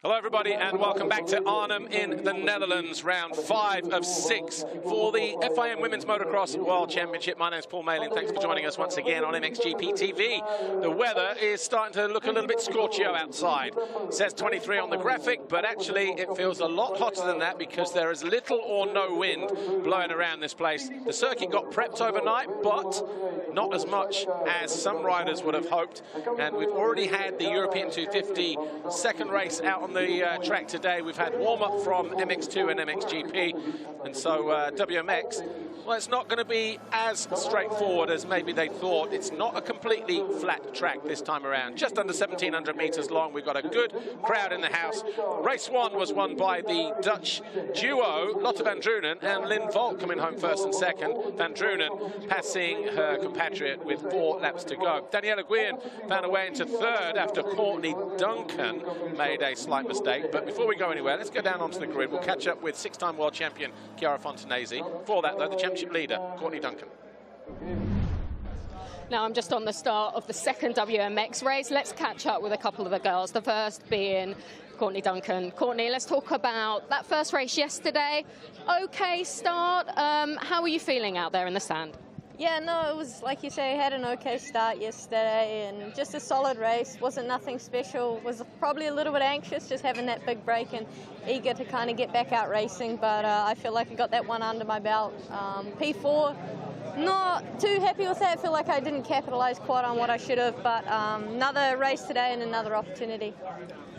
Hello everybody and welcome back to Arnhem in the Netherlands, round 5 of 6 for the FIM Women's Motocross World Championship. My name is Paul Malin, thanks for joining us once again on MXGP TV. The weather is starting to look a little bit scorchio outside. It says 23 on the graphic, but actually it feels a lot hotter than that because there is little or no wind blowing around this place. The circuit got prepped overnight, but not as much as some riders would have hoped. And we've already had the European 250 second race out on the track today. We've had warm-up from MX2 and MXGP, and so WMX, well, it's not going to be as straightforward as maybe they thought. It's not a completely flat track this time around. Just under 1,700 meters long. We've got a good crowd in the house. Race 1 was won by the Dutch duo, Lotte van Drunen and Lynn Volk coming home first and second. Van Drunen passing her compatriot with 4 laps to go. Daniela Guillen found her way into third after Courtney Duncan made a slight mistake. But before we go anywhere, let's go down onto the grid. We'll catch up with 6-time world champion Chiara Fontanesi. For that, though, the championship leader, Courtney Duncan. Now I'm just on the start of the second WMX race. Let's catch up with a couple of the girls. The first being Courtney Duncan. Courtney, let's talk about that first race yesterday. Okay start. How were you feeling out there in the sand? Yeah, no, it was, like you say, had an okay start yesterday and just a solid race. Wasn't nothing special. Was probably a little bit anxious just having that big break and eager to kind of get back out racing, but I feel like I got that one under my belt. P4, not too happy with that. I feel like I didn't capitalize quite on what I should have, but another race today and another opportunity.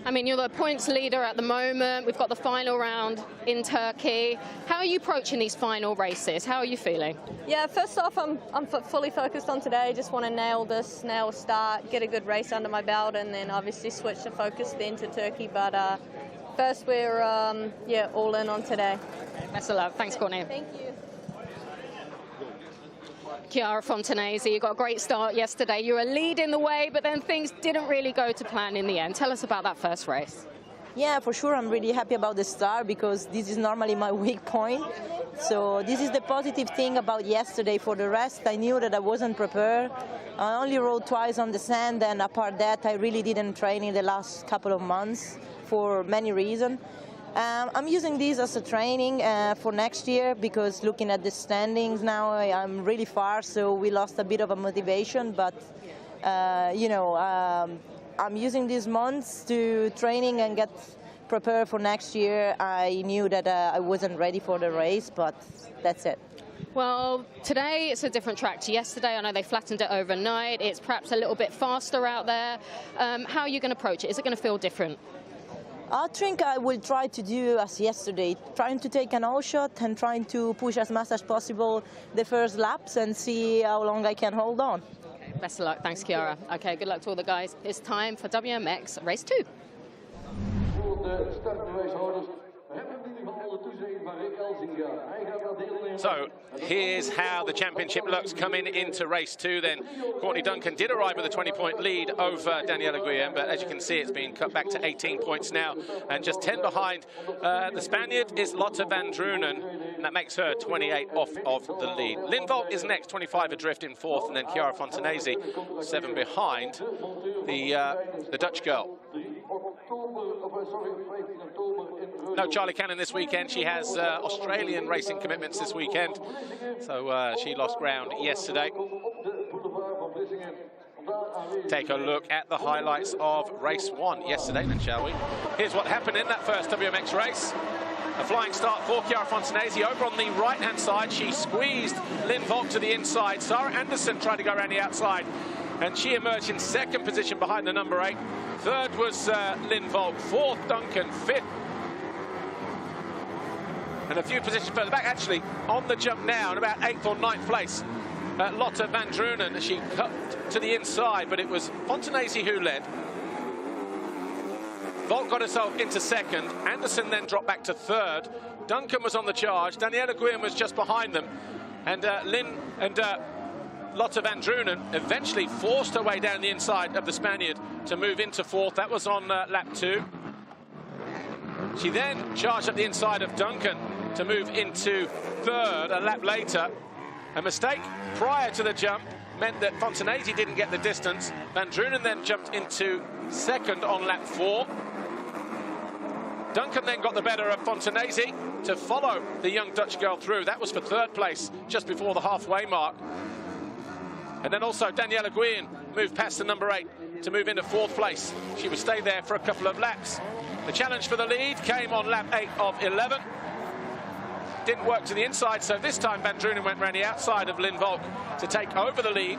I mean, you're the points leader at the moment. We've got the final round in Turkey. How are you approaching these final races? How are you feeling? Yeah, first off, I'm fully focused on today. Just want to nail this, nail start, get a good race under my belt, and then obviously switch the focus then to Turkey. But first, we're yeah, all in on today. Best of luck. Thanks, Courtney. Thank you. Chiara Fontanesi, you got a great start yesterday. You were leading the way, but then things didn't really go to plan in the end. Tell us about that first race. Yeah, for sure. I'm really happy about the start because this is normally my weak point. So this is the positive thing about yesterday. For the rest, I knew that I wasn't prepared. I only rode twice on the sand, and apart that, I really didn't train in the last couple of months for many reasons. I'm using this as a training for next year because looking at the standings now, I'm really far, so we lost a bit of a motivation. But, you know, I'm using these months to training and get prepared for next year. I knew that I wasn't ready for the race, but that's it. Well, today it's a different track to yesterday. I know they flattened it overnight. It's perhaps a little bit faster out there. How are you going to approach it? Is it going to feel different? I think I will try to do as yesterday, trying to take an holeshot and trying to push as much as possible the first laps and see how long I can hold on. Okay, best of luck. Thanks, Chiara. Okay, good luck to all the guys. It's time for WMX Race 2. So here's how the championship looks coming into race 2 then. Courtney Duncan did arrive with a 20-point lead over Daniela Guillen, but as you can see, it's been cut back to 18 points now, and just 10 behind. The Spaniard is Lotte van Drunen, and that makes her 28 off of the lead. Lynn Volk is next, 25 adrift in 4th, and then Chiara Fontanesi, 7 behind the Dutch girl. No Charlie Cannon this weekend. She has Australian racing commitments this weekend, so she lost ground yesterday. Take a look at the highlights of race 1 yesterday then, shall we? Here's what happened in that first WMX race. A flying start for Chiara Fontanesi. Over on the right-hand side, she squeezed Lynn Volk to the inside. Sarah Anderson tried to go around the outside, and she emerged in 2nd position behind the number 8. 3rd was Lynn Volk, 4th Duncan, 5th. And a few positions further back, actually, on the jump now, in about 8th or 9th place. Lotte van Drunen, she cut to the inside, but it was Fontanesi who led. Volk got herself into 2nd. Anderson then dropped back to 3rd. Duncan was on the charge. Daniela Guillen was just behind them. And Lotte van Drunen eventually forced her way down the inside of the Spaniard to move into 4th. That was on lap 2. She then charged up the inside of Duncan to move into 3rd a lap later. A mistake prior to the jump meant that Fontanesi didn't get the distance. Van Drunen then jumped into 2nd on lap 4. Duncan then got the better of Fontanesi to follow the young Dutch girl through. That was for third place, just before the halfway mark. And then also Daniela Guillen moved past the number 8 to move into fourth place. She would stay there for a couple of laps. The challenge for the lead came on lap 8 of 11. Didn't work to the inside, so this time Van Drunen went round the outside of Lynn Volk to take over the lead.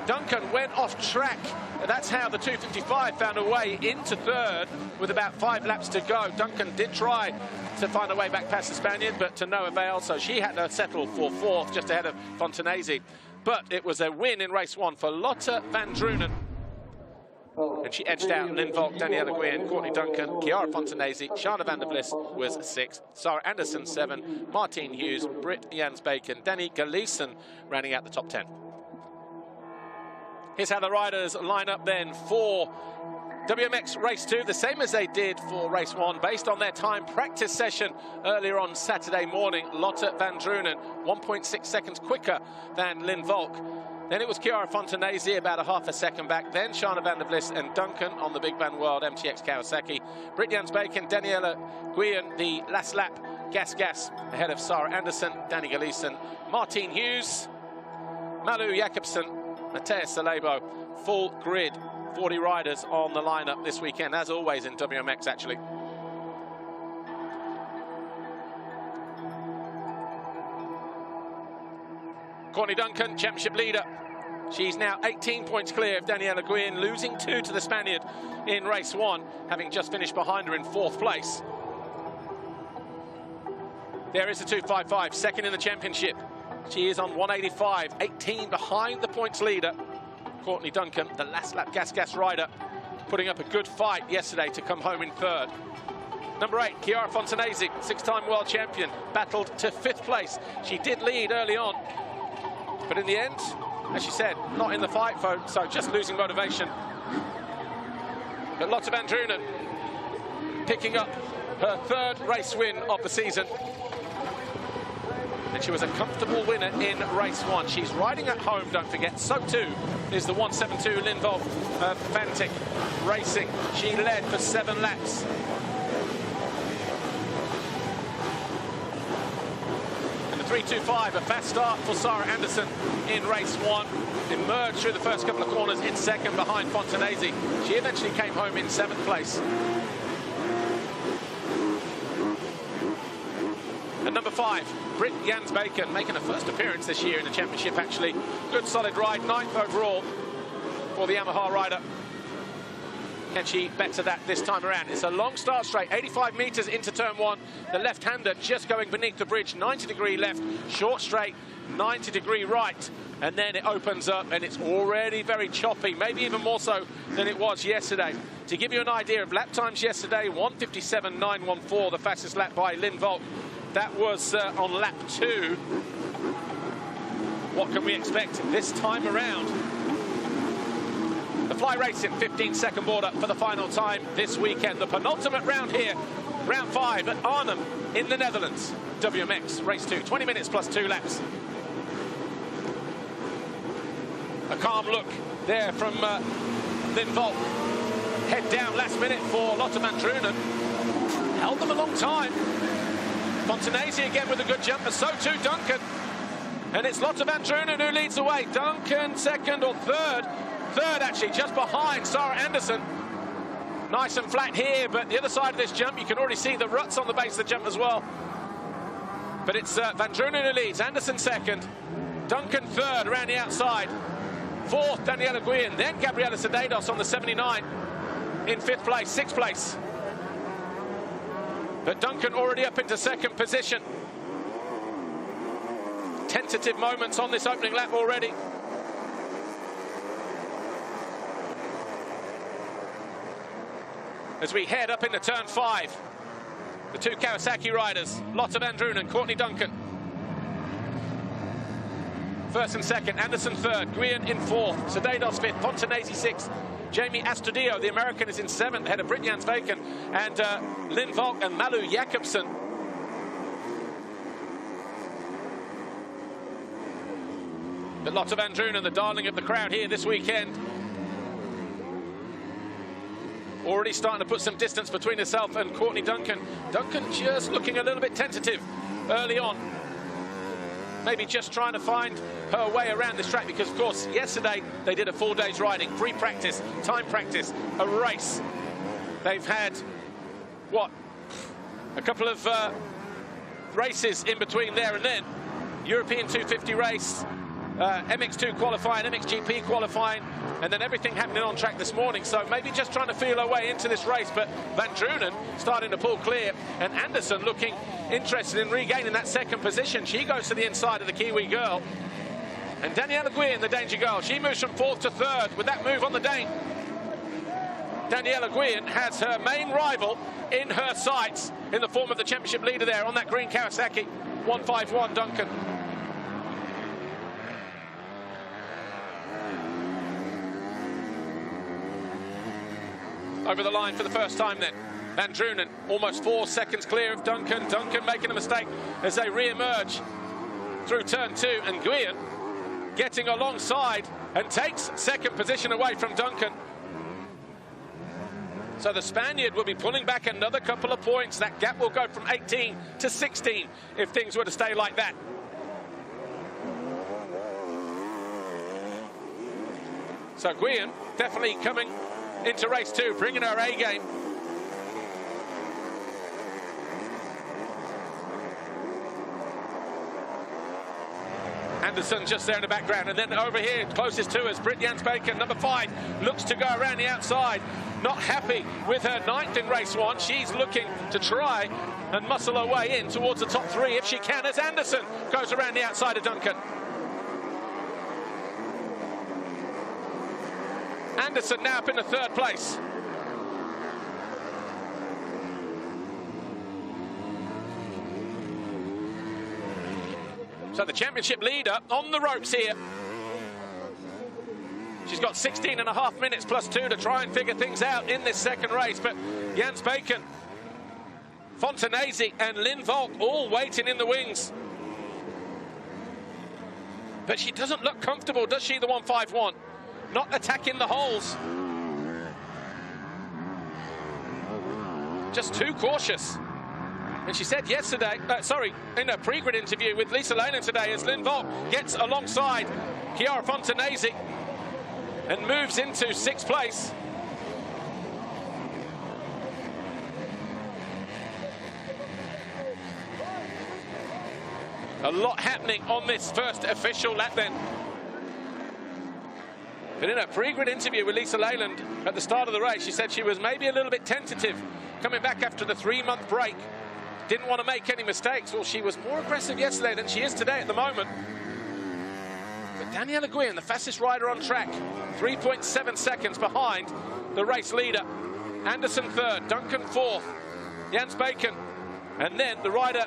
Duncan went off track. That's how the 255 found a way into third with about 5 laps to go. Duncan did try to find a way back past the Spaniard, but to no avail, so she had to settle for fourth, just ahead of Fontanesi. But it was a win in race 1 for Lotte Van Drunen. And she edged out Lynn Volk, Daniela Guillen, Courtney Duncan, Chiara Fontanesi, Shana van der Vlis was 6th, Sarah Anderson 7, Martine Hughes, Britt Jans-Bacon, Dani Guillen rounding out the top 10. Here's how the riders line up then for WMX race 2, the same as they did for race 1, based on their time practice session earlier on Saturday morning. Lotte Van Drunen, 1.6 seconds quicker than Lynn Volk. Then it was Chiara Fontanesi, about a half a second back. Then Shana van der Vlis and Duncan on the Big Van World MTX Kawasaki. Britt Jans-Bacon, Daniela Guillen, the last lap, gas ahead of Sarah Anderson, Dani Guillen, Martine Hughes, Malu Jakobsen, Matthias Salebo. Full grid, 40 riders on the lineup this weekend, as always in WMX actually. Courtney Duncan, championship leader. She's now 18 points clear of Daniela Guillen, losing 2 to the Spaniard in race 1, having just finished behind her in 4th place. There is a 255, second in the championship. She is on 185, 18 behind the points leader. Courtney Duncan, the last lap gas rider, putting up a good fight yesterday to come home in 3rd. Number 8, Chiara Fontanesi, 6-time world champion, battled to 5th place. She did lead early on, but in the end, as she said, not in the fight, so just losing motivation. But Lotte Van Drunen picking up her 3rd race win of the season. And she was a comfortable winner in race 1. She's riding at home, don't forget. So too is the 172 Lynn Volk Fantic Racing. She led for 7 laps. And the 325, a fast start for Sarah Anderson in race 1. Emerged through the first couple of corners in 2nd behind Fontanesi. She eventually came home in 7th place. And number 5, Britt Jans-Bacon, making her first appearance this year in the championship, actually. Good solid ride, 9th overall for the Yamaha rider. Can she better that this time around? It's a long start straight, 85 metres into turn 1. The left-hander just going beneath the bridge, 90-degree left, short straight, 90-degree right. And then it opens up and it's already very choppy, maybe even more so than it was yesterday. To give you an idea of lap times yesterday, 1:57.914, the fastest lap by Lynn Volk. That was on lap 2. What can we expect this time around? The Fly Racing 15-second board up for the final time this weekend. The penultimate round here, round 5 at Arnhem in the Netherlands. WMX race 2, 20 minutes plus 2 laps. A calm look there from Lynn Volk. Head down last minute for Lotte Van Drunen. Held them a long time. Fontanesi again with a good jumper, so too Duncan. And it's Lotte Van Drunen who leads the way. Duncan 2nd or 3rd. 3rd actually, just behind Sarah Anderson. Nice and flat here, but the other side of this jump, you can already see the ruts on the base of the jump as well. But it's Van Drunen who leads, Anderson 2nd. Duncan 3rd around the outside. 4th, Daniela Guillen. Then Gabriela Sedados on the 79 in 5th place, 6th place. But Duncan already up into 2nd position. Tentative moments on this opening lap already. As we head up into turn 5, the 2 Kawasaki riders, Lotte Van Drunen, Courtney Duncan. 1st and 2nd, Anderson 3rd, Guillen in 4th, Sedados 5th, Fontanesi 6th. Jamie Astudillo, the American, is in 7th, ahead of Britt Jans-Bacon and Lynn Volk and Malu Jakobsen. But Lotte Van Drunen, the darling of the crowd here this weekend. already starting to put some distance between herself and Courtney Duncan. Duncan just looking a little bit tentative early on. Maybe just trying to find her way around this track, because, of course, yesterday they did a 4 days riding, pre-practice, time practice, a race. They've had, what, a couple of races in between there and then. European 250 race, MX2 qualifying, MXGP qualifying, and then everything happening on track this morning. So maybe just trying to feel her way into this race, but Van Drunen starting to pull clear, and Anderson looking interested in regaining that second position. She goes to the inside of the Kiwi girl. And Daniela Guillen, the Danger Girl, she moves from 4th to 3rd with that move on the Dane. Daniela Guillen has her main rival in her sights in the form of the championship leader there on that green Kawasaki, 151 Duncan. Over the line for the first time then. Van Drunen almost 4 seconds clear of Duncan. Duncan making a mistake as they re-emerge through turn 2, and Guillen getting alongside and takes second position away from Duncan. So the Spaniard will be pulling back another couple of points. That gap will go from 18 to 16 if things were to stay like that. So Guillen definitely coming into race 2, bringing her A game. Anderson just there in the background, and then over here, closest to us, Britt Jans Bacon, number 5, looks to go around the outside. Not happy with her 9th in race 1. She's looking to try and muscle her way in towards the top 3 if she can, as Anderson goes around the outside of Duncan. Anderson now up in the 3rd place. So the championship leader on the ropes here. She's got 16.5 minutes plus 2 to try and figure things out in this second race. But Jans Bacon, Fontanesi and Lynn Volk all waiting in the wings. But she doesn't look comfortable, does she, the 151? Not attacking the holes. Just too cautious. And she said yesterday, in a pre-grid interview with Lisa Leyland today, as Lynn Volk gets alongside Chiara Fontanesi and moves into 6th place. A lot happening on this first official lap then. But in a pre-grid interview with Lisa Leyland at the start of the race, she said she was maybe a little bit tentative coming back after the 3-month break. Didn't want to make any mistakes. Well, she was more aggressive yesterday than she is today at the moment. But Daniela Guillen, the fastest rider on track, 3.7 seconds behind the race leader. Anderson 3rd, Duncan 4th, Jans Bacon, and then the rider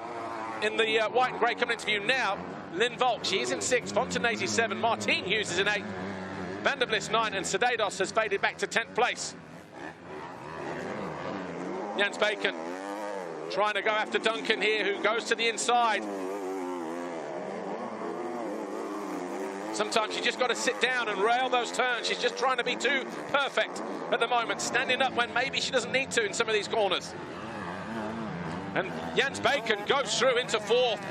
in the white and grey coming into view now, Lynn Volk. She is in 6th, Fontanesi 7, Martine Hughes is in 8th, Vanderbliss 9, and Sedados has faded back to 10th place. Jans Bacon trying to go after Duncan here, who goes to the inside. Sometimes you just got to sit down and rail those turns. She's just trying to be too perfect at the moment, standing up when maybe she doesn't need to in some of these corners. And Jans Bacon goes through into 4th.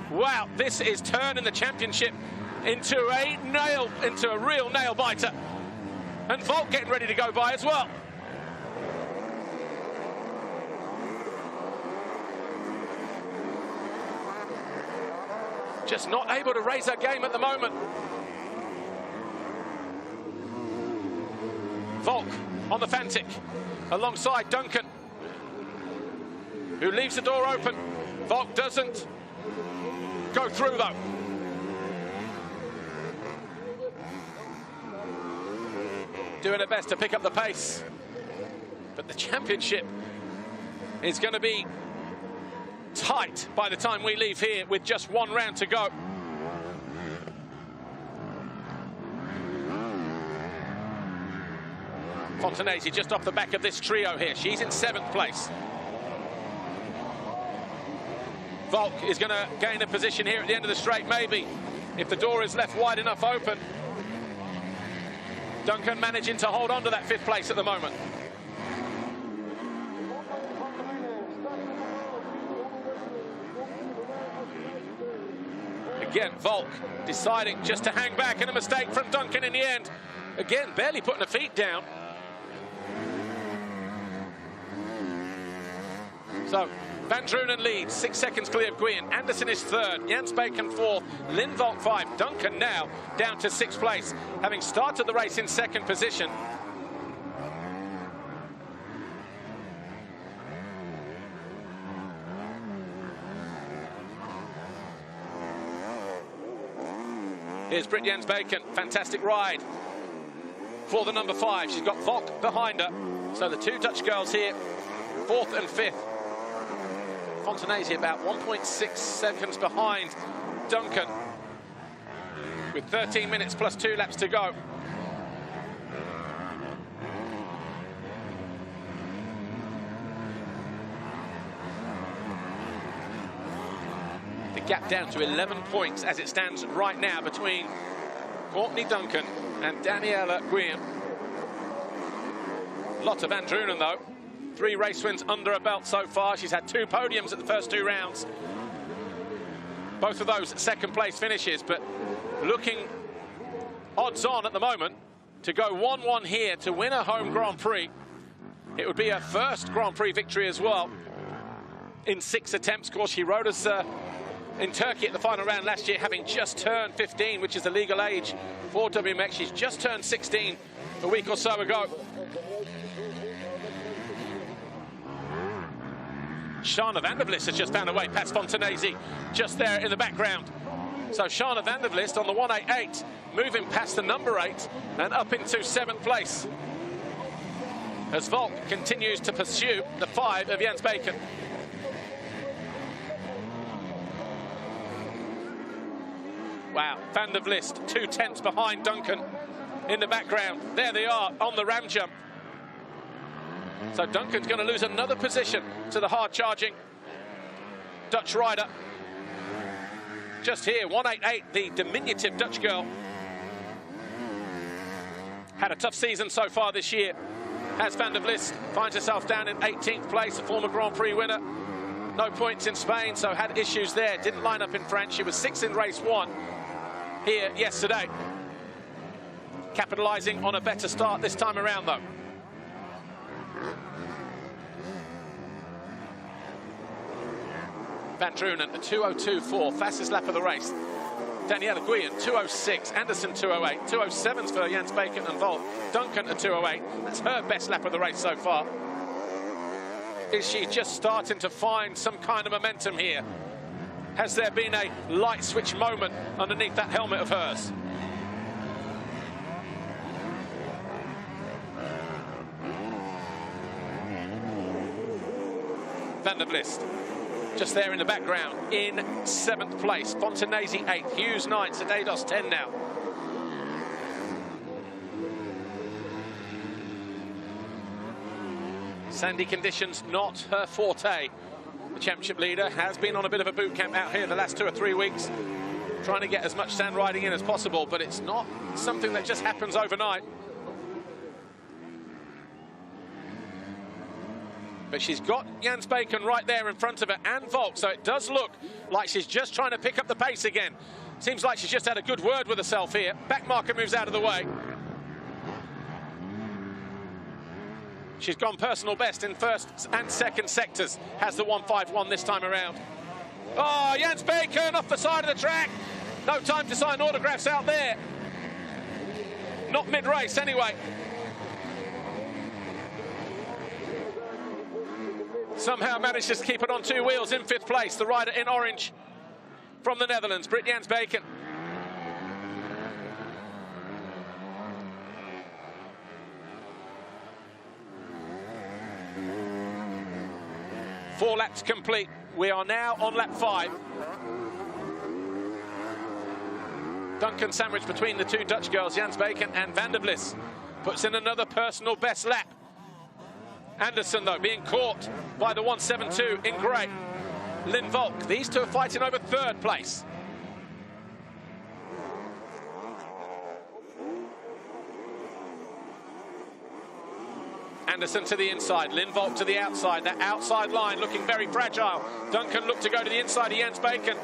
Wow, this is turning the championship into a real nail biter. And Volk getting ready to go by as well. Just not able to raise her game at the moment. Volk on the Fantic alongside Duncan, who leaves the door open. Volk doesn't go through though. Doing her best to pick up the pace. But the championship is going to be tight by the time we leave here with just 1 round to go. Fontanesi just off the back of this trio here. She's in 7th place. Volk is going to gain a position here at the end of the straight, maybe, if the door is left wide enough open. Duncan managing to hold on to that 5th place at the moment. Again, Volk deciding just to hang back, and a mistake from Duncan in the end. Again, barely putting her feet down. So, Van Drunen leads, 6 seconds clear of Guillen. Anderson is third, Jens Bacon fourth, Lynn Volk 5. Duncan now down to 6th place, having started the race in 2nd position. Here's Britt Jens Bacon, fantastic ride for the number 5. She's got Volk behind her. So the 2 Dutch girls here, 4th and 5th. Fontanesi about 1.6 seconds behind Duncan, with 13 minutes plus 2 laps to go. The gap down to 11 points as it stands right now between Courtney Duncan and Daniela Guillen. Lotte Van Drunen, though, 3 race wins under her belt so far. She's had 2 podiums at the first 2 rounds. Both of those 2nd place finishes, but looking odds on at the moment to go 1-1 here to win a home Grand Prix. It would be her first Grand Prix victory as well in 6 attempts. Of course, she rode us in Turkey at the final round last year, having just turned 15, which is the legal age for WMX. She's just turned 16 a week or so ago. Shana van der Vlist has just found a way past Fontanesi, just there in the background. So Shana van der Vlist on the 188, moving past the number 8 and up into 7th place, as Volk continues to pursue the 5 of Jens Bacon. Wow, van der Vlist 2/10 behind Duncan in the background. There they are on the ram jump. So Duncan's going to lose another position to the hard-charging Dutch rider. Just here, 188, the diminutive Dutch girl. Had a tough season so far this year. As Van der Vlist finds herself down in 18th place, a former Grand Prix winner. No points in Spain, so had issues there. Didn't line up in France. She was 6th in race 1 here yesterday. Capitalising on a better start this time around, though. Van Drunen, a 2:02.4, fastest lap of the race. Daniela Guillen, 2:06. Anderson, 2:08. 2:07s for Jens Bacon and Volk. Duncan, a 2:08. That's her best lap of the race so far. Is she just starting to find some kind of momentum here? Has there been a light switch moment underneath that helmet of hers? Van der Vlist, just there in the background, in 7th place. Fontanesi 8th, Hughes 9th, Sedados 10 now. Sandy conditions not her forte. The championship leader has been on a bit of a boot camp out here the last 2 or 3 weeks, trying to get as much sand riding in as possible, but it's not something that just happens overnight. But she's got Jens Bacon right there in front of her and Volk, so it does look like she's just trying to pick up the pace again. Seems like she's just had a good word with herself here. Back marker moves out of the way. She's gone personal best in 1st and 2nd sectors. Has the 151 this time around. Oh, Jens Bacon off the side of the track. No time to sign autographs out there. Not mid-race anyway. Somehow manages to keep it on 2 wheels in 5th place. The rider in orange from the Netherlands, Britt Jens Bacon. Four laps complete. We are now on lap 5. Duncan sandwiched between the 2 Dutch girls, Jens Bacon and Van der Vlist. Puts in another personal best lap. Anderson, though, being caught by the 172 in grey. Lynn Volk. These 2 are fighting over 3rd place. Anderson to the inside, Lynn Volk to the outside. That outside line looking very fragile. Duncan looked to go to the inside of Jens Bacon.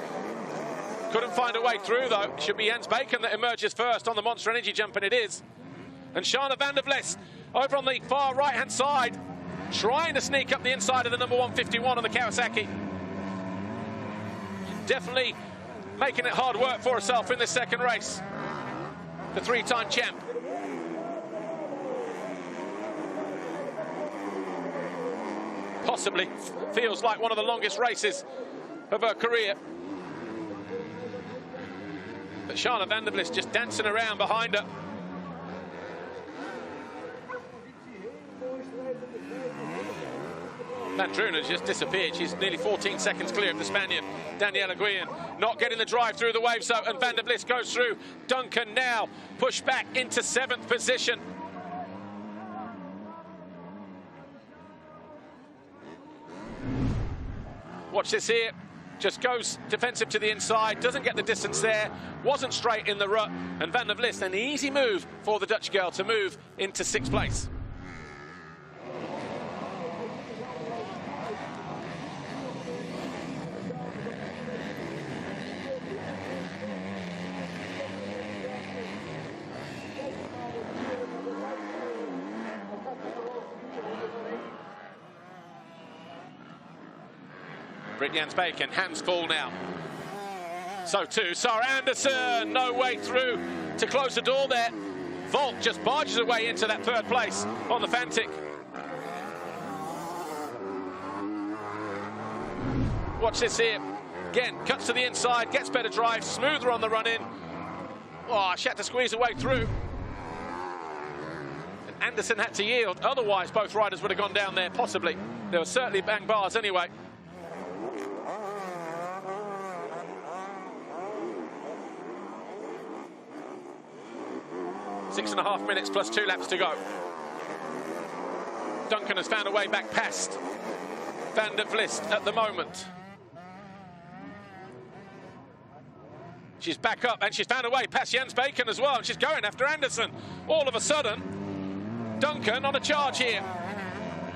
Couldn't find a way through, though. Should be Jens Bacon that emerges first on the Monster Energy jump, and it is. And Shana van der Vleest over on the far right-hand side, trying to sneak up the inside of the number 151 on the Kawasaki. Definitely making it hard work for herself in this second race. The three-time champ. Possibly feels like one of the longest races of her career. But Shana van der Vleest just dancing around behind her. Van Drunen just disappeared. She's nearly 14 seconds clear of the Spaniard, Daniela Guillen. Not getting the drive through the waves, though, and van der Vleest goes through. Duncan now pushed back into 7th position. Watch this here. Just goes defensive to the inside, doesn't get the distance there, wasn't straight in the rut, and van der Vleest, an easy move for the Dutch girl to move into 6th place. Jens Bacon, hands full now. So too, Sarah Anderson, no way through to close the door there. Volk just barges away into that 3rd place on the Fantic. Watch this here. Again, cuts to the inside, gets better drive, smoother on the run-in. Oh, she had to squeeze her way through. And Anderson had to yield, otherwise both riders would have gone down there, possibly. There were certainly bang bars anyway. 6.5 minutes plus 2 laps to go. Duncan has found a way back past van der Vleest at the moment. She's back up and she's found a way past Jens Bacon as well. She's going after Anderson. All of a sudden, Duncan on a charge here.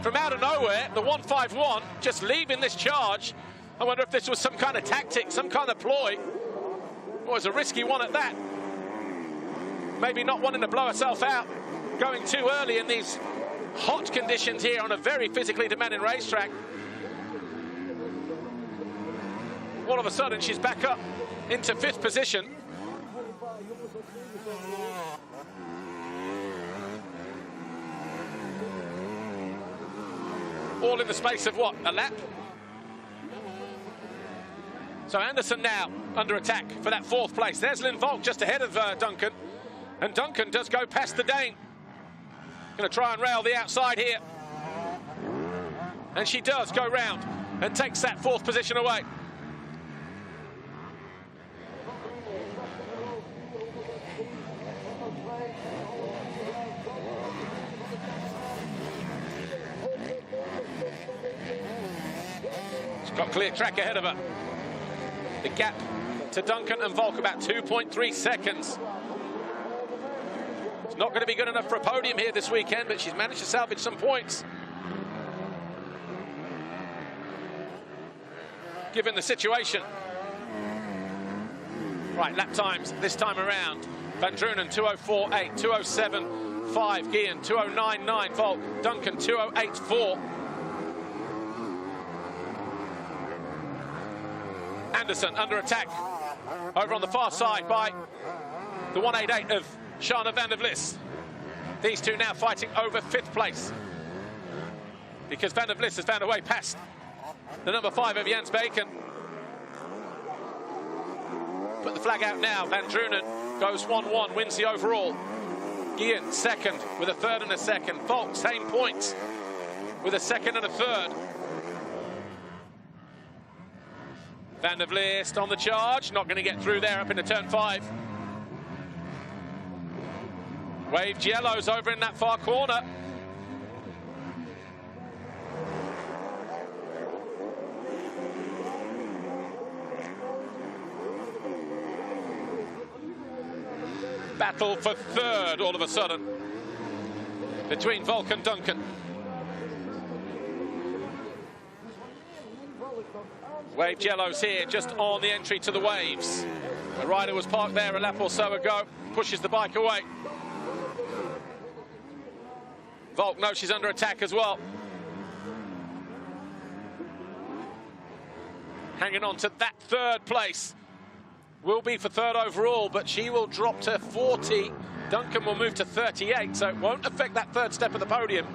From out of nowhere, the 151 just leaving this charge. I wonder if this was some kind of tactic, some kind of ploy. It was a risky one at that. Maybe not wanting to blow herself out, going too early in these hot conditions here on a very physically demanding racetrack. All of a sudden, she's back up into 5th position. All in the space of what, a lap? So Anderson now under attack for that 4th place. There's Lynn Volk just ahead of Duncan. And Duncan does go past the Dane. Going to try and rail the outside here. And she does go round and takes that 4th position away. She's got clear track ahead of her. The gap to Duncan and Volk about 2.3 seconds. It's not going to be good enough for a podium here this weekend, but she's managed to salvage some points. Given the situation. Right, lap times this time around. Van Drunen 2:04.8, 2:07.5, Guillen 2:09.9, Volk, Duncan 2:08.4. Anderson under attack over on the far side by the 1:88 of Shana van der Vleest. These two now fighting over 5th place because van der Vleest has found a way past the number 5 of Jens Bacon. Put the flag out now. Van Drunen goes 1-1, wins the overall. Guillen 2nd with a 3rd and a 2nd. Volk same points with a 2nd and a 3rd. Van der Vleest on the charge, not going to get through there up into turn 5. Waved yellows over in that far corner. Battle for 3rd all of a sudden between Volk and Duncan. Waved yellows here just on the entry to the waves. The rider was parked there a lap or so ago, pushes the bike away. Volk knows she's under attack as well. Hanging on to that third place. Will be for third overall, but she will drop to 40. Duncan will move to 38, so it won't affect that third step of the podium.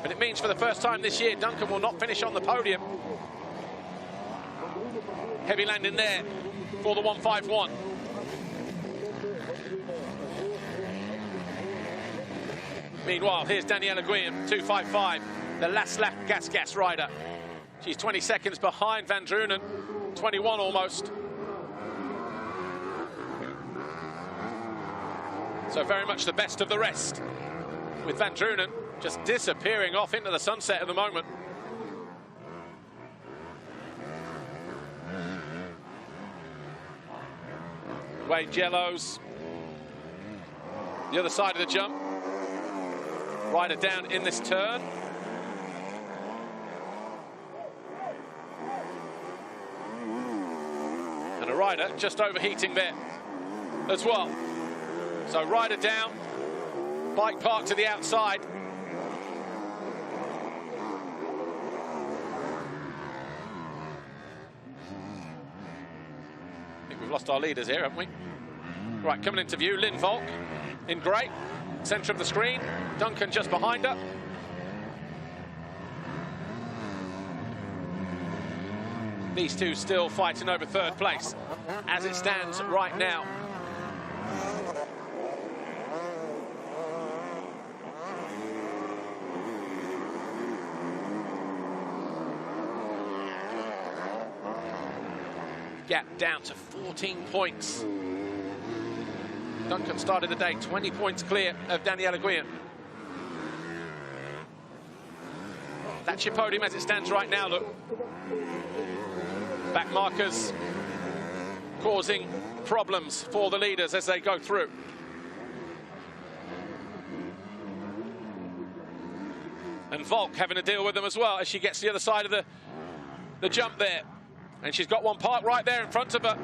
But it means for the first time this year, Duncan will not finish on the podium. Heavy landing there for the 151. Meanwhile, here's Daniela Guillen, 255, the last lap gas rider. She's 20 seconds behind Van Drunen, 21 almost. So very much the best of the rest, with Van Drunen just disappearing off into the sunset at the moment. Wade Yellows, the other side of the jump. Rider down in this turn. And a rider just overheating there as well. So rider down, bike parked to the outside. I think we've lost our leaders here, haven't we? Right, coming into view, Lynn Volk in grey, centre of the screen. Duncan just behind her. These two still fighting over third place as it stands right now. Gap down to 14 points. Duncan started the day 20 points clear of Daniela Guillen. That's your podium as it stands right now, look. Back markers causing problems for the leaders as they go through. And Volk having to deal with them as well as she gets to the other side of the jump there. And she's got one parked right there in front of her.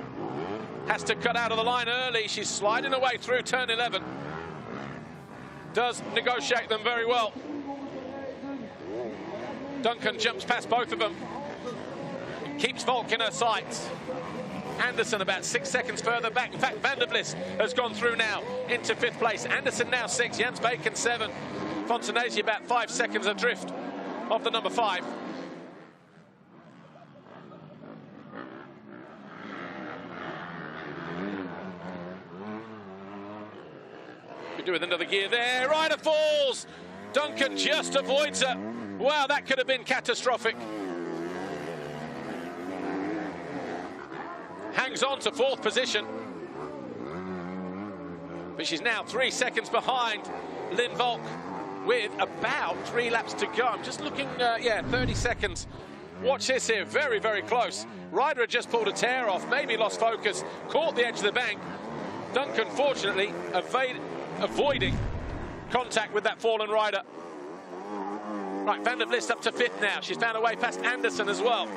Has to cut out of the line early. She's sliding away through turn 11. Does negotiate them very well. Duncan jumps past both of them. Keeps Volk in her sights. Anderson about 6 seconds further back. In fact, Van der Vlis has gone through now into 5th place. Anderson now 6, Jens Bacon 7. Fontanesi about 5 seconds adrift of the number 5. Could do with another gear there. Rider falls. Duncan just avoids her. Wow, that could have been catastrophic. Hangs on to 4th position. But she's now 3 seconds behind Lynn Volk with about 3 laps to go. I'm just looking, yeah, 30 seconds. Watch this here, very, very close. Rider had just pulled a tear off, maybe lost focus, caught the edge of the bank. Duncan, fortunately, avoiding contact with that fallen rider. Right, Van der Vlis up to 5th now. She's found her way past Anderson as well.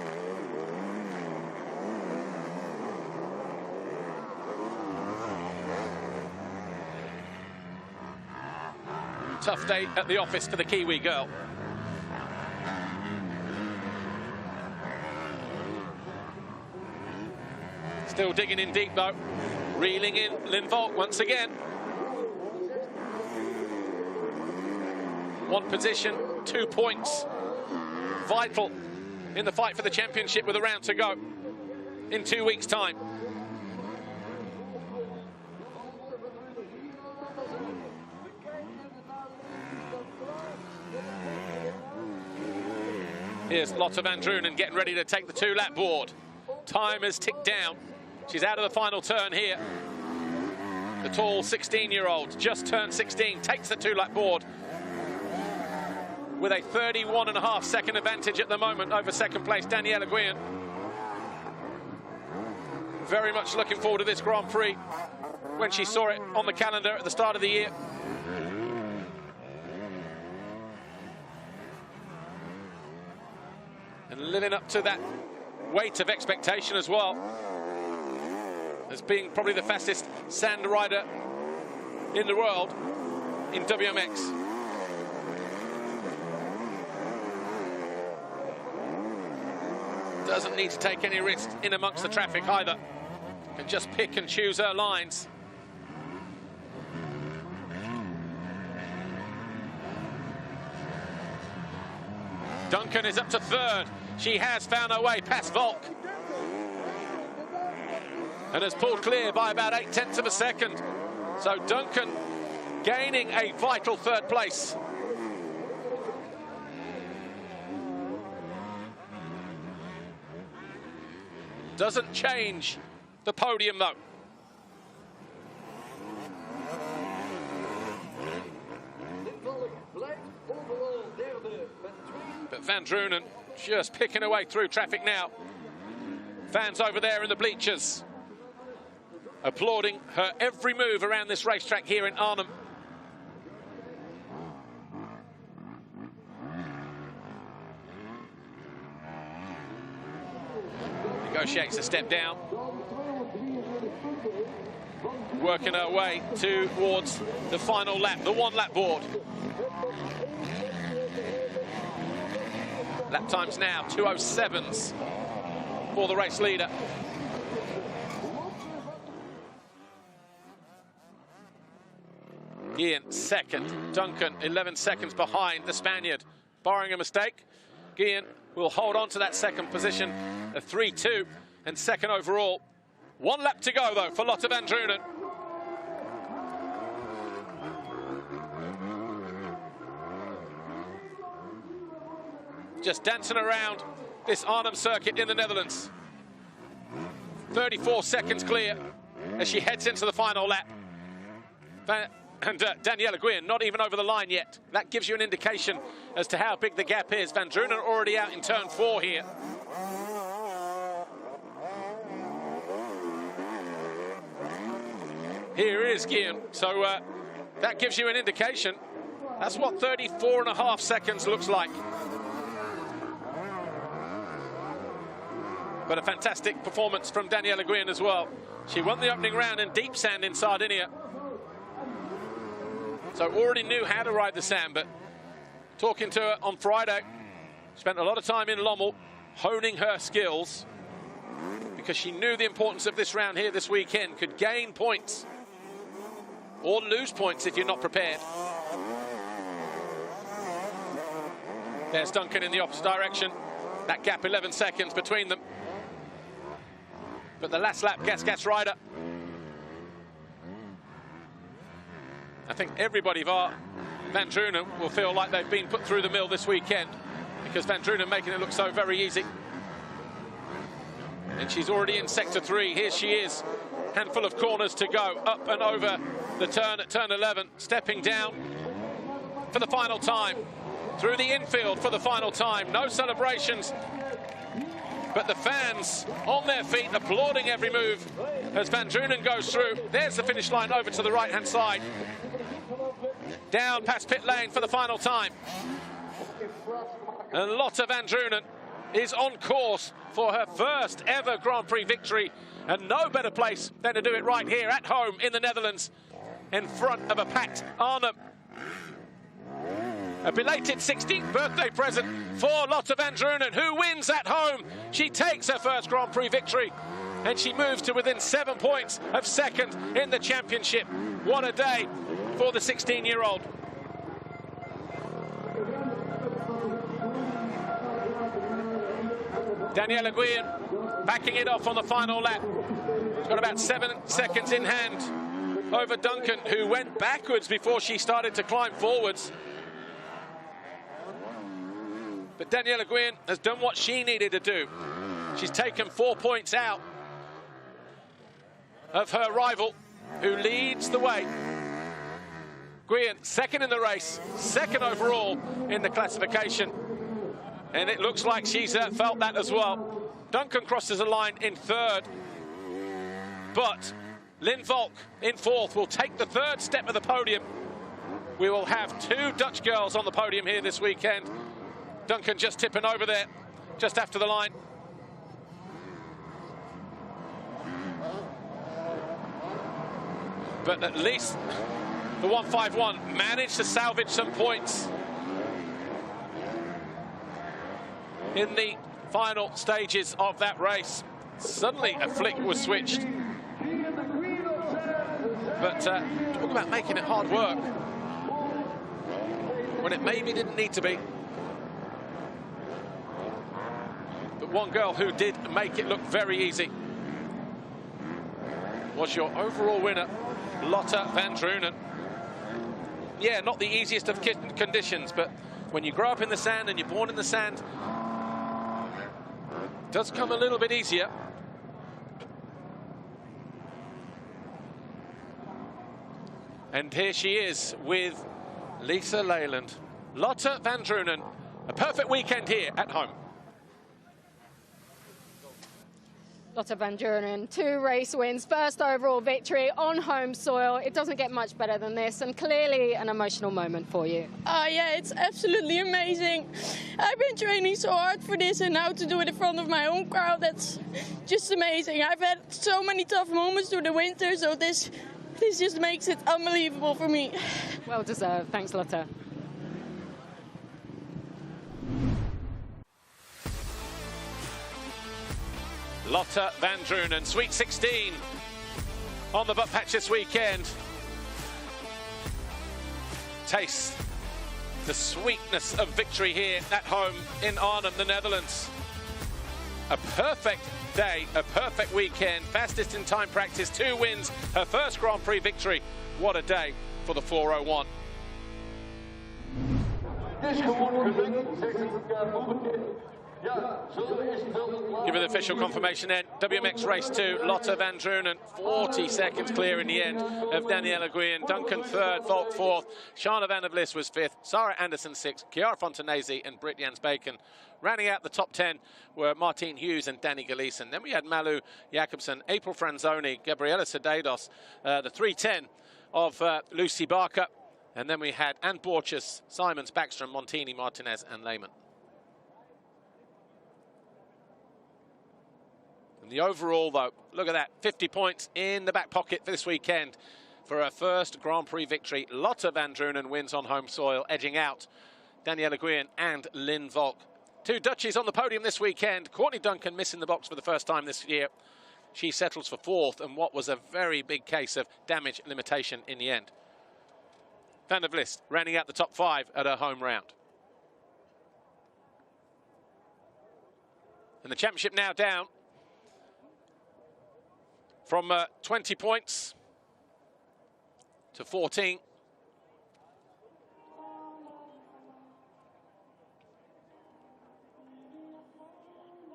Tough day at the office for the Kiwi girl. Still digging in deep though. Reeling in Lynn Volk once again. 1 position, 2 points. Vital in the fight for the championship with a round to go in 2 weeks' time. Here's Lotte van Drunen getting ready to take the 2-lap board. Time has ticked down. She's out of the final turn here. The tall 16-year-old, just turned 16, takes the 2-lap board with a 31.5 second advantage at the moment over second place, Daniela Guillen. Very much looking forward to this Grand Prix when she saw it on the calendar at the start of the year. And living up to that weight of expectation as well. as being probably the fastest sand rider in the world in WMX. Doesn't need to take any risks in amongst the traffic either. Can just pick and choose her lines. Duncan is up to third. She has found her way past Volk and has pulled clear by about 0.8 of a second. So Duncan gaining a vital third place. Doesn't change the podium though. But Van Drunen just picking her way through traffic now. Fans over there in the bleachers applauding her every move around this racetrack here in Arnhem. Negotiates a step down. Working her way towards the final lap, the one-lap board. Lap times now, 2:07s for the race leader. Guillen second, Duncan 11 seconds behind the Spaniard. Barring a mistake, Guillen will hold on to that second position, a 3-2 and second overall. One lap to go though for Lotte Van Drunen. Just dancing around this Arnhem circuit in the Netherlands. 34 seconds clear as she heads into the final lap. And Daniela Guillen not even over the line yet. That gives you an indication as to how big the gap is. Van Drunen already out in turn 4 here. Here is Guillen. So that gives you an indication. That's what 34.5 seconds looks like. But a fantastic performance from Daniela Guillen as well. She won the opening round in deep sand in Sardinia. So already knew how to ride the sand, but talking to her on Friday, spent a lot of time in Lommel, honing her skills, because she knew the importance of this round here this weekend. Could gain points or lose points if you're not prepared. There's Duncan in the opposite direction. That gap 11 seconds between them. But the last lap, Gas rider. I think everybody bar Van Drunen will feel like they've been put through the mill this weekend, because Van Drunen making it look so very easy. And she's already in sector 3. Here she is. Handful of corners to go. Up and over the turn at turn 11. Stepping down for the final time. Through the infield for the final time. No celebrations. But the fans on their feet applauding every move as Van Drunen goes through. There's the finish line over to the right-hand side. Down past pit lane for the final time. And Lotte Van Drunen is on course for her first ever Grand Prix victory. And no better place than to do it right here at home in the Netherlands, in front of a packed Arnhem. A belated 16th birthday present for Lotte Van Drunen, who wins at home. She takes her first Grand Prix victory, and she moves to within 7 points of second in the championship. What a day for the 16-year-old. Daniela Guillen backing it off on the final lap. She's got about 7 seconds in hand over Duncan, who went backwards before she started to climb forwards. But Daniela Guillen has done what she needed to do. She's taken 4 points out of her rival, who leads the way. Guillen, second in the race, second overall in the classification. And it looks like she's felt that as well. Duncan crosses the line in third. But Lynn Volk in fourth will take the third step of the podium. We will have 2 Dutch girls on the podium here this weekend. Duncan just tipping over there, just after the line. But at least the 151 managed to salvage some points in the final stages of that race. Suddenly a flick was switched. But talk about making it hard work when it maybe didn't need to be. But one girl who did make it look very easy was your overall winner, Lotte van Drunen. Yeah, not the easiest of conditions, but when you grow up in the sand and you're born in the sand, it does come a little bit easier. And here she is with Lisa Leyland. Lotte van Drunen, a perfect weekend here at home. Lotte van Drunen, 2 race wins, first overall victory on home soil. It doesn't get much better than this, and clearly an emotional moment for you. Yeah, it's absolutely amazing. I've been training so hard for this, and now to do it in front of my own crowd, that's just amazing. I've had so many tough moments through the winter, so this just makes it unbelievable for me. Well deserved. Thanks, Lotte. Lotte van Drunen, Sweet 16 on the butt patch this weekend. Taste the sweetness of victory here at home in Arnhem, the Netherlands. A perfect day, a perfect weekend. Fastest in time practice, 2 wins, her first Grand Prix victory. What a day for the 401. Give it the official confirmation then. WMX race 2, Lotte van Drunen, 40 seconds clear in the end of Daniela Guillen. Duncan 3rd, Volk 4th. Shana van der Vlis was 5th. Sarah Anderson 6th. Chiara Fontanesi and Britt Jans Bacon. Rounding out the top 10 were Martine Hughes and Danny Gleeson. Then we had Malu Jakobsen, April Franzoni, Gabriela Sedados, the 310 of Lucy Barker. And then we had Ann Borchers, Simons, Backstrom, Montini, Martinez and Lehman. And the overall, though, look at that, 50 points in the back pocket for this weekend for her first Grand Prix victory. Lotte van Drunen wins on home soil, edging out Daniela Guillen and Lynn Volk. 2 Dutchies on the podium this weekend. Courtney Duncan missing the box for the first time this year. She settles for 4th, and what was a very big case of damage limitation in the end. Van der Vlis rounding out the top 5 at her home round. And the championship now down from 20 points to 14.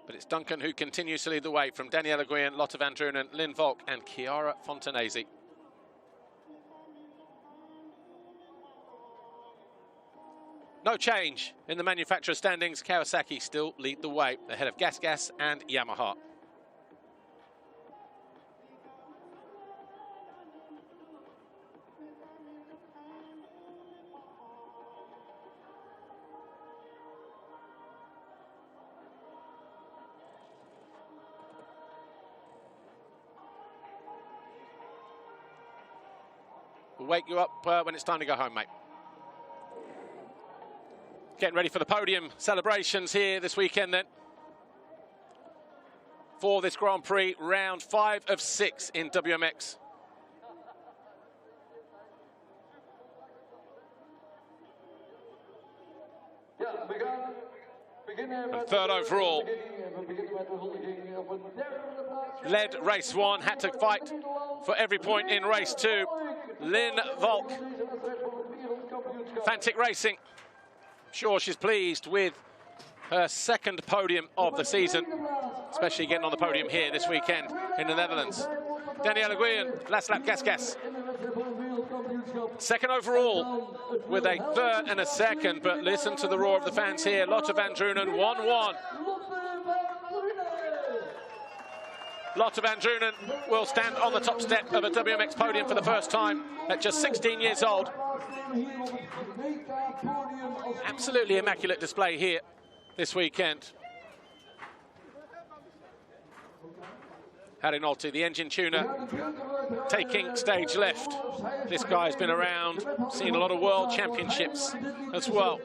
But it's Duncan who continues to lead the way from Daniela Guillen, Lotte van Drunen, Lynn Volk and Chiara Fontanesi. No change in the manufacturer standings. Kawasaki still lead the way ahead of Gas and Yamaha. We'll wake you up when it's time to go home, mate. Getting ready for the podium celebrations here this weekend then. For this Grand Prix, round 5 of 6 in WMX. And 3rd overall. Led race 1, had to fight for every point in race 2. Lynn Volk. Fantic Racing. Sure, she's pleased with her 2nd podium of the season, especially getting on the podium here this weekend in the Netherlands. Daniela Guillen, last lap Gas. 2nd overall with a 3rd and a 2nd, but listen to the roar of the fans here. Lotte van Drunen, 1-1. Lotte van Drunen will stand on the top step of a WMX podium for the first time at just 16 years old. Absolutely immaculate display here this weekend. Harry Lotte, the engine tuner, taking stage left. This guy's been around, seen a lot of world championships as well.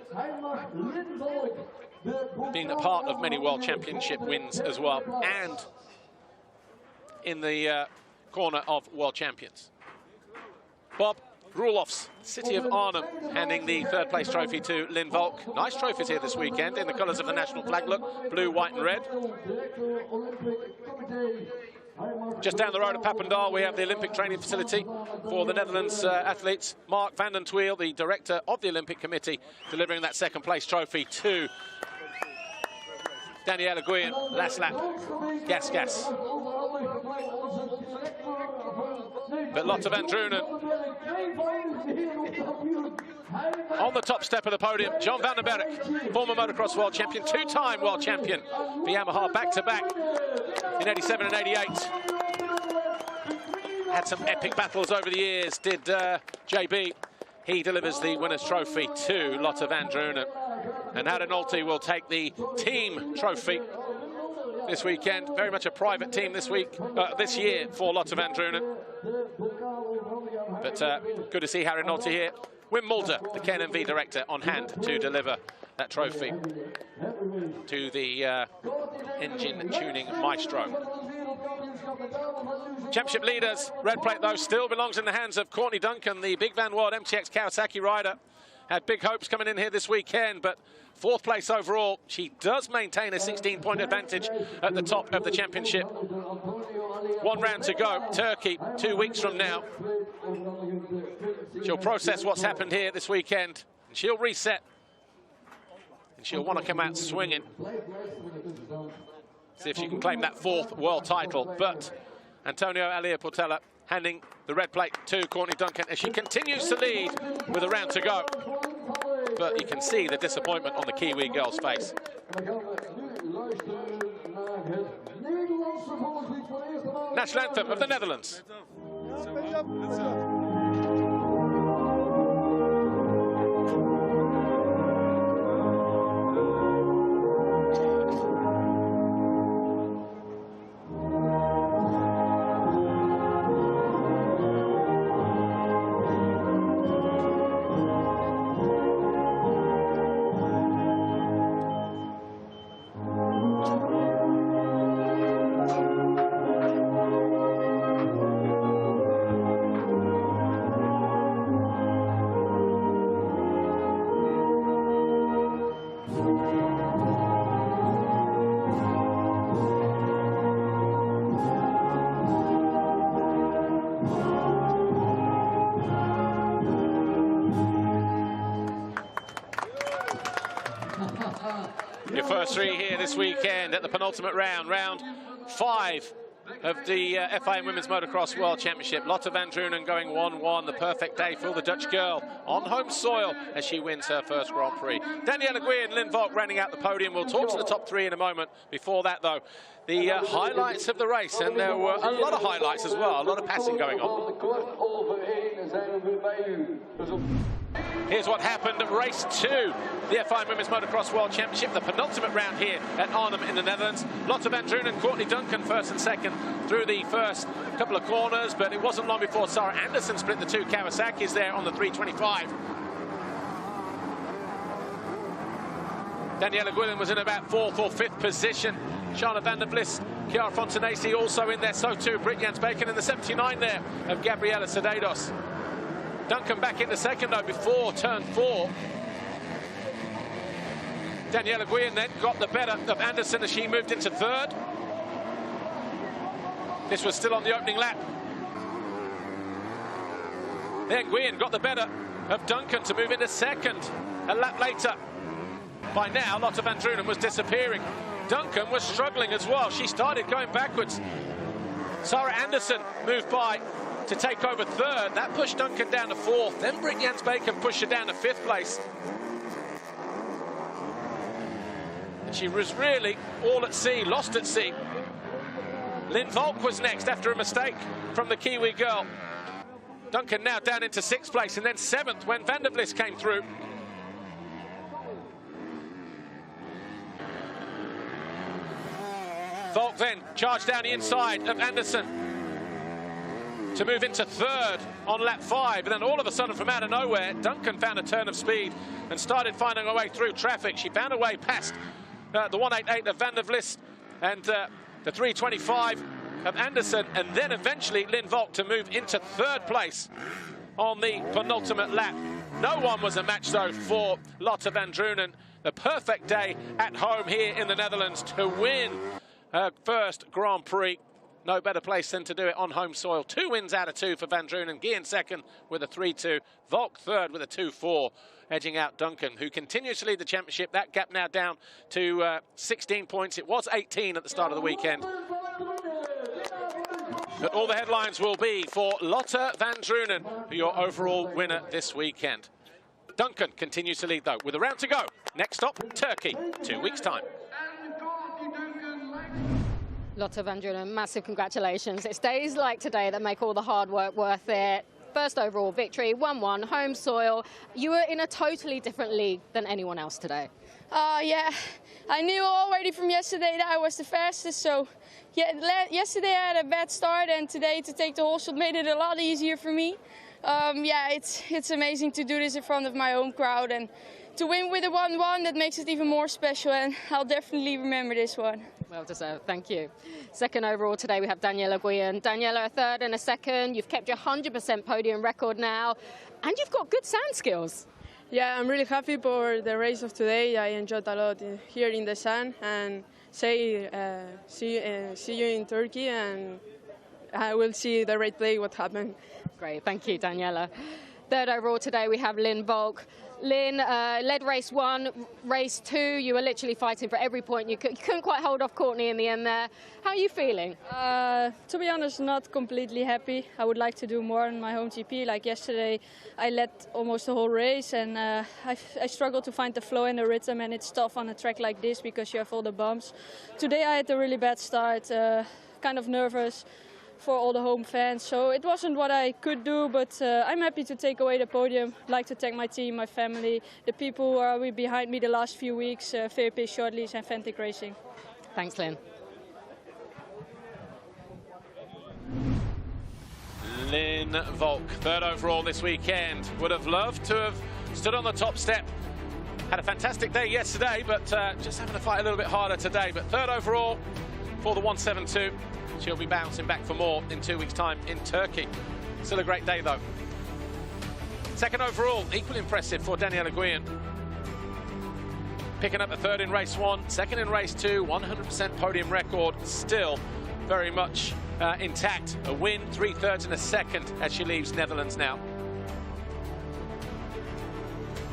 Been a part of many world championship wins as well, and in the corner of world champions. Bob Rulof's City of Arnhem handing the third place trophy to Lynn Volk. Nice trophies here this weekend in the colours of the national flag look, blue, white and red. Just down the road at Papendal, we have the Olympic training facility for the Netherlands athletes. Mark van den Twiel, the director of the Olympic Committee, delivering that second place trophy to Daniela Guillen. Last lap, gas. But Lotte van Drunen on the top step of the podium. John van den Berg, former motocross world champion, two-time world champion for Yamaha, back-to-back in 87 and 88. Had some epic battles over the years, did JB. He delivers the winner's trophy to Lotte van Drunen. And Harry Lotte will take the team trophy this weekend. Very much a private team this year for Lotte van Drunen. But good to see Harry Lotte here. Wim Mulder, the KNMV director, on hand to deliver that trophy to the engine tuning maestro. Championship leaders, red plate though, still belongs in the hands of Courtney Duncan, the Big Van World MTX Kawasaki rider. Had big hopes coming in here this weekend, but fourth place overall. She does maintain a 16-point advantage at the top of the championship. One round to go. Turkey, 2 weeks from now. She'll process what's happened here this weekend. And she'll reset. And she'll want to come out swinging. See if she can claim that fourth world title. But Antonio Alia Portela handing the red plate to Courtney Duncan as she continues to lead with a round to go. But you can see the disappointment on the Kiwi girl's face. National anthem of the Netherlands. Your first three here this weekend at the penultimate round, round 5 of the FIM Women's Motocross World Championship. Lotte van Drunen going 1-1, the perfect day for the Dutch girl on home soil as she wins her first Grand Prix. Daniela Guillen and Lynn Volk rounding out the podium. We'll talk to the top three in a moment. Before that, though, the highlights of the race, and there were a lot of highlights as well, a lot of passing going on. Here's what happened at race 2, the FIM Women's Motocross World Championship, the penultimate round here at Arnhem in the Netherlands. Lotte van Drunen and Courtney Duncan first and second through the first couple of corners, but it wasn't long before Sarah Anderson split the two Kawasaki's there on the 325. Daniela Guillen was in about 4th or 5th position. Charlotte van der Vlis, Chiara Fontanesi also in there, so too Britt Jans Bacon in the 79 there of Gabriela Sedados. Duncan back into second though before turn 4. Daniela Guillen then got the better of Anderson as she moved into third. This was still on the opening lap. Then Guillen got the better of Duncan to move into second. A lap later. By now, Lotte van Drunen was disappearing. Duncan was struggling as well. She started going backwards. Sarah Anderson moved by to take over third. That pushed Duncan down to 4th. Then Britt Jans Bacon pushed her down to 5th place. And she was really all at sea, lost at sea. Lynn Volk was next after a mistake from the Kiwi girl. Duncan now down into 6th place and then 7th when Van der Vlis came through. Volk then charged down the inside of Anderson to move into third on lap 5, and then all of a sudden from out of nowhere, Duncan found a turn of speed and started finding her way through traffic. She found her way past the 188 of Van der Vlist and the 325 of Anderson, and then eventually Lynn Volk to move into third place on the penultimate lap. No one was a match though for Lotte van Drunen. The perfect day at home here in the Netherlands to win her first Grand Prix. No better place than to do it on home soil. 2 wins out of 2 for Van Drunen. Guillen second with a 3-2. Volk third with a 2-4, edging out Duncan, who continues to lead the championship. That gap now down to 16 points. It was 18 at the start of the weekend. But all the headlines will be for Lotte van Drunen, your overall winner this weekend. Duncan continues to lead, though, with a round to go. Next stop, Turkey, 2 weeks' time. Lotte van Drunen, massive congratulations. It's days like today that make all the hard work worth it. First overall victory, 1-1, home soil. You were in a totally different league than anyone else today. Yeah, I knew already from yesterday that I was the fastest, so yeah, yesterday I had a bad start, and today to take the holeshot made it a lot easier for me. Yeah, it's amazing to do this in front of my home crowd, and to win with a 1-1, that makes it even more special, and I'll definitely remember this one. Well deserved, thank you. Second overall today we have Daniela Guillen. Daniela, a third and a second. You've kept your 100% podium record now, and you've got good sand skills. Yeah, I'm really happy for the race of today. I enjoyed a lot here in the sun, and see you in Turkey, and I will see the right play what happened. Great, thank you, Daniela. Third overall today we have Lynn Volk. Lynn led race 1, race 2. You were literally fighting for every point. You couldn't quite hold off Courtney in the end there. How are you feeling? To be honest, not completely happy. I would like to do more in my home GP. Like yesterday, I led almost the whole race, and I struggled to find the flow and the rhythm, and it's tough on a track like this because you have all the bumps. Today I had a really bad start, kind of nervous for all the home fans, so it wasn't what I could do, but I'm happy to take away the podium. I'd like to thank my team, my family, the people who are behind me the last few weeks, VP Shortleys and Fantic Racing. Thanks, Lynn. Lynn Volk, third overall this weekend. Would have loved to have stood on the top step. Had a fantastic day yesterday, but just having to fight a little bit harder today. But third overall for the 172. She'll be bouncing back for more in 2 weeks' time in Turkey. Still a great day, though. Second overall, equally impressive for Daniela Guillen. Picking up a third in race 1, second in race 2, 100% podium record, still very much intact. A win, 3/3 and a second as she leaves Netherlands now.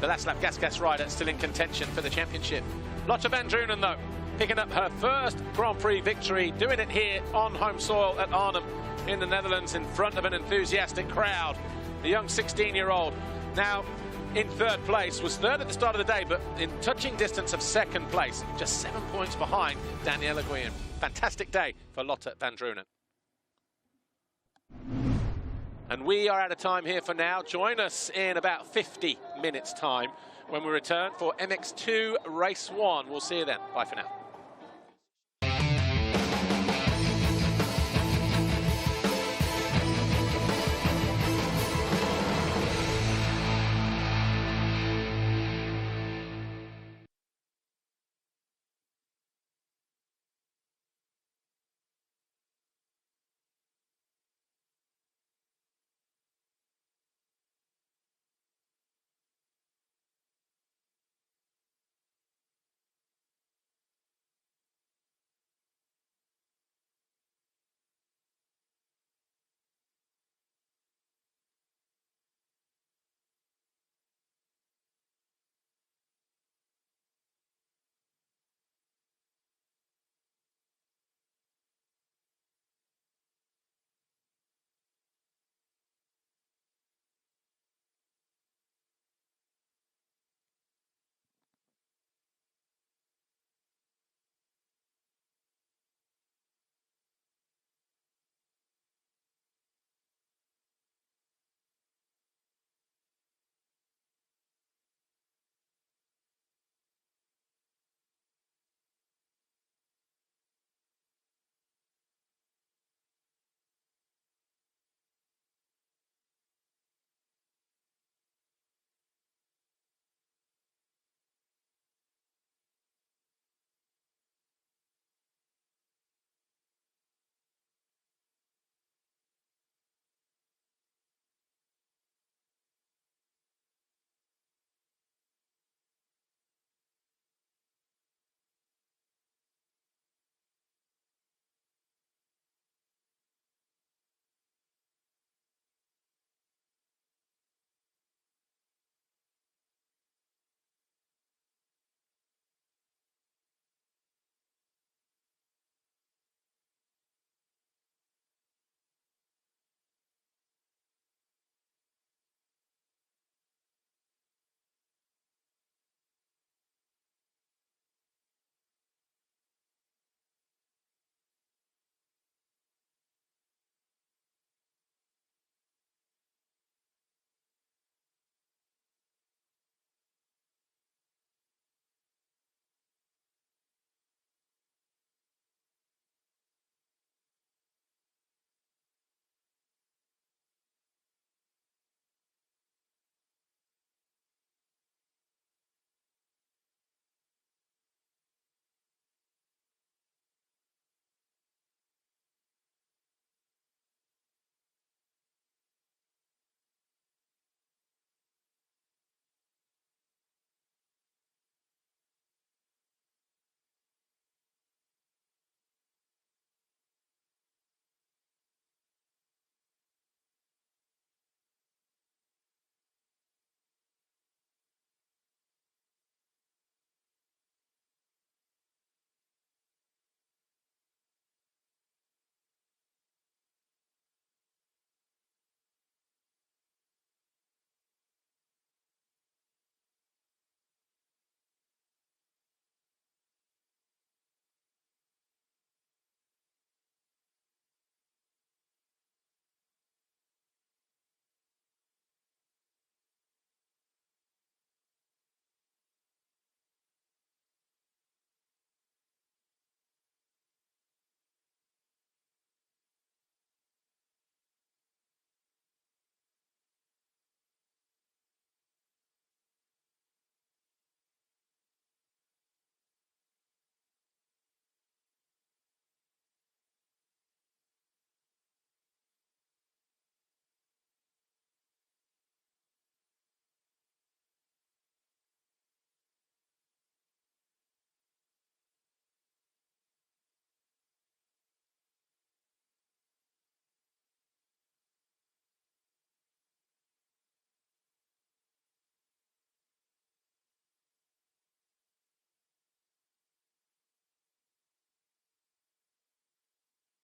The last lap gas rider still in contention for the championship. Lotte van Drunen, though, picking up her first Grand Prix victory, doing it here on home soil at Arnhem in the Netherlands in front of an enthusiastic crowd. The young 16-year-old now in third place, was third at the start of the day, but in touching distance of second place, just 7 points behind Daniela Guillen. Fantastic day for Lotte van Drunen. And we are out of time here for now. Join us in about 50 minutes time when we return for MX2 Race 1. We'll see you then. Bye for now.